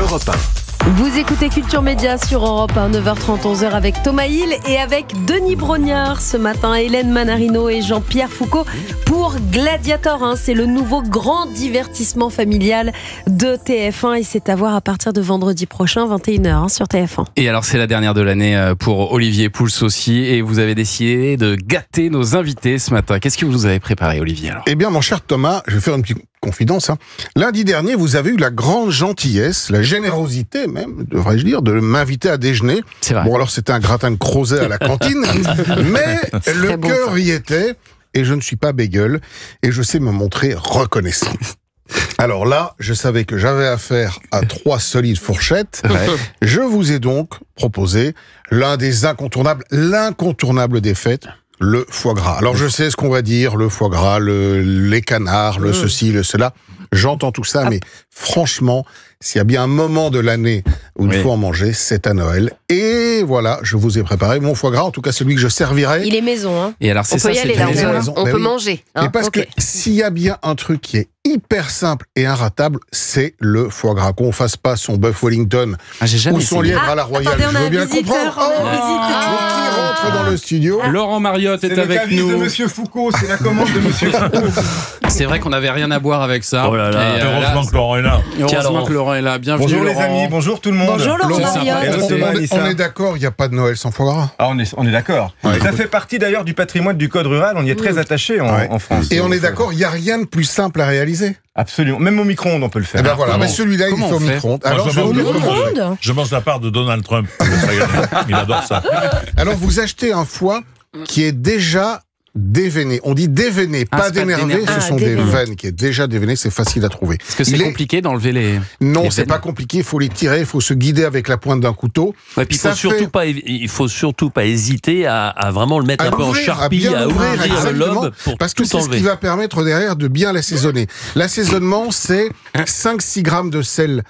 Europe 1. Vous écoutez Culture Média sur Europe 1, 9h30, 11h avec Thomas Hill et avec Denis Brognard ce matin, Hélène Manarino et Jean-Pierre Foucault pour Gladiator. C'est le nouveau grand divertissement familial de TF1 et c'est à voir à partir de vendredi prochain, 21h sur TF1. Et alors c'est la dernière de l'année pour Olivier Pouls aussi et vous avez décidé de gâter nos invités ce matin. Qu'est-ce que vous avez préparé, Olivier, alors ? Eh bien, mon cher Thomas, je vais faire une petite confidence. Lundi dernier, vous avez eu la grande gentillesse, la générosité même, devrais-je dire, de m'inviter à déjeuner. C'est vrai. Bon, alors c'était un gratin de crozet à la cantine, mais le cœur y était, et je ne suis pas bégueule, et je sais me montrer reconnaissant. Alors là, je savais que j'avais affaire à 3 solides fourchettes. Ouais. Je vous ai donc proposé l'un des incontournables, l'incontournable des fêtes, le foie gras. Alors je sais ce qu'on va dire, le foie gras, les canards, le ceci, le cela. J'entends tout ça, mais franchement, s'il y a bien un moment de l'année où il faut en manger, c'est à Noël. Et voilà, je vous ai préparé mon foie gras, en tout cas celui que je servirai. Il est maison, hein. Et alors c'est On ça, peut y aller, c'est là, très maison. on Ben peut oui. manger. Et parce que s'il y a bien un truc qui est hyper simple et inratable, c'est le foie gras. Qu'on fasse pas son bœuf Wellington j'ai jamais ou son essayé. lièvre à la Royale. Attendez, on Je a veux un bien visiteur, comprendre. on a un visiteur. Mais qui rentre dans le studio? Laurent Mariotte est avec de nous. Monsieur Foucault, c'est la commande de Monsieur Foucault. C'est vrai qu'on n'avait rien à boire avec ça. Oh là là. Et, Heureusement que Laurent est là. heureusement que Laurent est là. Bienvenue, Bonjour les Laurent. amis, bonjour tout le monde. Bonjour Laurent C'est sympa. Mariotte. Et Thomas, On est d'accord, il n'y a pas de Noël sans foie gras. Ah, on est d'accord. Ouais, Ça écoute. fait partie d'ailleurs du patrimoine du code rural, on y est très attaché en France. Et on est d'accord, il n'y a rien de plus simple à réaliser. Absolument, même au micro-ondes on peut le faire. Eh ben voilà, comment- mais celui-là, il comment fait au on fait micro-ondes. Moi, Alors, je je vais vous mange dire au comment on fait. Micro-ondes. Je mange la part de Donald Trump. Il adore ça. Alors, vous achetez un foie qui est déjà déveiné. On dit déveiné, Ah, pas c'est pas d'énervé. dénervé. Ce sont des déveiné. veines qui est déjà déveiné. C'est facile à trouver. Est-ce que c'est Il est- compliqué d'enlever les... Non, les c'est veines pas compliqué. Il faut les tirer. Il faut se guider avec la pointe d'un couteau. Ouais, puis Ça il faut surtout pas hésiter à vraiment le mettre À un peu en l'ouvrir, charpie, bien à l'ouvrir, ouvrir le exactement, lobe pour parce que tout c'est ce enlever. qui va permettre derrière de bien l'assaisonner. L'assaisonnement, c'est 5-6 grammes de sel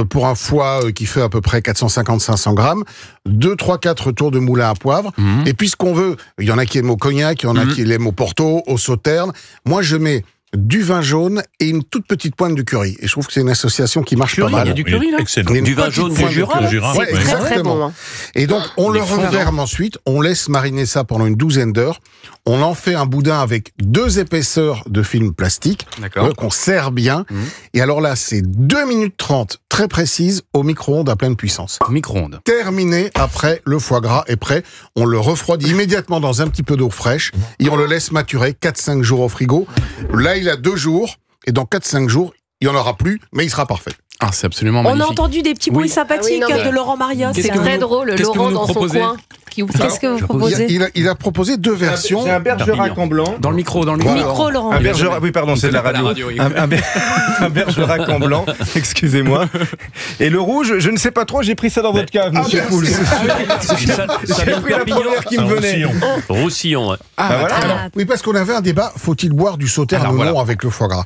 pour un foie qui fait à peu près 450-500 grammes, 2-3-4 tours de moulin à poivre, et puis ce qu'on veut, il y en a qui aiment au cognac, il y en a qui l'aiment au Porto, au Sauterne. Moi, je mets du vin jaune et une toute petite pointe de curry. Et je trouve que c'est une association qui marche pas Curry, il y mal. a du curry là. Excellent. Mais une Du vin petite jaune du pointe de Jura, curry. là. Jura, Ouais, ouais. Très très exactement. bon. Hein. Et donc, on le Les fous, referme ensuite, on laisse mariner ça pendant une douzaine d'heures, on en fait un boudin avec 2 épaisseurs de film plastique, D'accord. qu'on serre bien, et alors là, c'est 2 minutes 30, très précise, au micro-ondes à pleine puissance. Micro-ondes. Terminé, après, le foie gras est prêt, on le refroidit immédiatement dans un petit peu d'eau fraîche, et on le laisse maturer 4-5 jours au frigo. Là, il a 2 jours, et dans 4-5 jours, il n'y en aura plus, mais il sera parfait. Ah, c'est absolument On a magnifique. entendu des petits bruits sympathiques Ah oui, non, mais- de Laurent Mariotte. Qu'est-ce C'est que très vous- drôle, qu'est-ce que Laurent vous nous dans son proposez coin. Qu'est-ce que vous proposez? Il a proposé 2 versions. J'ai un Bergerac en blanc. Dans le micro, Voilà. Micro, Laurent. Un Bergerac, oui pardon, c'est de la pas la radio. radio, Un Bergerac en blanc, excusez-moi. Et le rouge, je ne sais pas trop, j'ai pris ça dans votre cave, monsieur merci. Pouls. Ça J'ai vient de pris la Perpignan. première qui me venait. Roussillon. Ouais. Ah, voilà. Alors, oui, parce qu'on avait un débat, faut-il boire du Sauterne Alors, ou non voilà. avec le foie gras?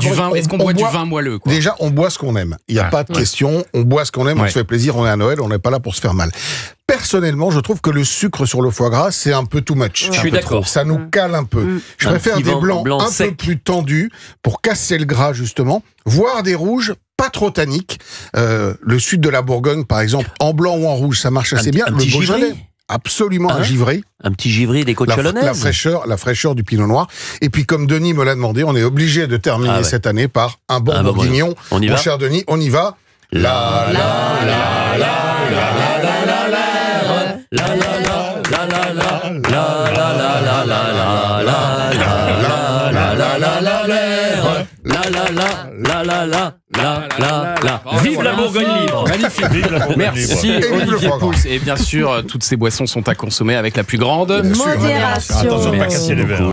Du vin, est-ce qu'on boit du vin moelleux, quoi? Déjà, on boit ce qu'on aime. Il n'y a Ah. pas de question. On boit ce qu'on aime, on Ouais. se fait plaisir, on est à Noël, on n'est pas là pour se faire mal. Personnellement, je trouve que le sucre sur le foie gras, c'est un peu too much. Je suis d'accord. Ça nous cale un peu. Je Un préfère petit des vin blancs blanc un peu sec. plus tendus pour casser le gras, justement, voire des rouges pas trop tanniques. Le sud de la Bourgogne, par exemple, en blanc ou en rouge, ça marche assez bien. un Le petit Beaujolais, givré. absolument un Hein givré. Un petit givré des côtes chalonnaises. La fraîcheur du pinot noir. Et puis, comme Denis me l'a demandé, on est obligé de terminer Ah ouais. cette année par un bon Ah bah bourguignon. voilà. On y Mon va cher Denis, on y va. Vive la Bourgogne libre. Magnifique. Vive la Bourgogne Merci libre. Et vive le Olivier foie gras. Pouls. Et bien sûr, toutes ces boissons sont à consommer avec la plus grande Bien sûr. Modération. Attention de pas casser les verres.